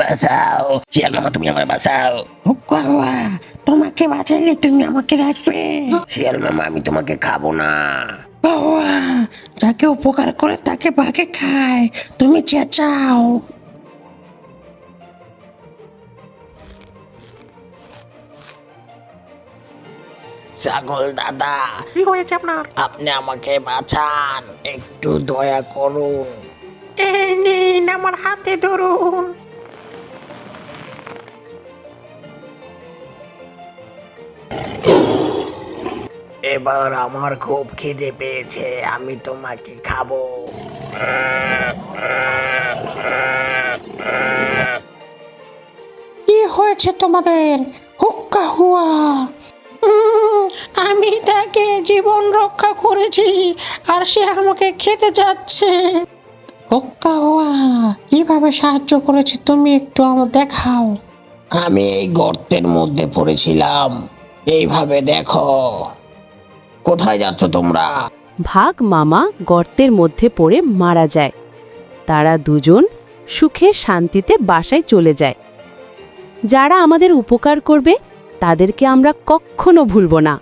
বাঁচাও, শিয়াল মামা তুমি আমার বাঁচাও। হুক্কা, তোমাকে বাঁচাইলে তুমি আমাকে রাখবে? শিয়াল মামা আমি তোমাকে খাবো না। বাবা, যাকে উপকার করে তাকে বাঘে খায়, তুমি চেঁচাও। ছাগল দাদা, কি হয়েছে আপনার? আপনি আমাকে বাঁচান, একটু দয়া করুন। এই নিন, আমার হাতে ধরুন। এবার আমার খুব খিদে পেয়েছে, আমি তোমাকে খাবো। কি হয়েছে তোমাদের? হুক্কা হুয়া। আমি তাকে জীবন রক্ষা করেছি, আর সে আমাকে খেতে যাচ্ছে। হুক্কা হুয়া, কিভাবে সাহায্য করেছে তুমি একটু আমার দেখাও। আমি এই গর্তের মধ্যে পড়েছিলাম, এইভাবে দেখো। কোথায় যাচ্ছ তোমরা? ভাগ মামা গর্তের মধ্যে পড়ে মারা যায়। তারা দুজন সুখে শান্তিতে বাসায় চলে যায়। যারা আমাদের উপকার করবে তাদেরকে আমরা কখনো ভুলব না।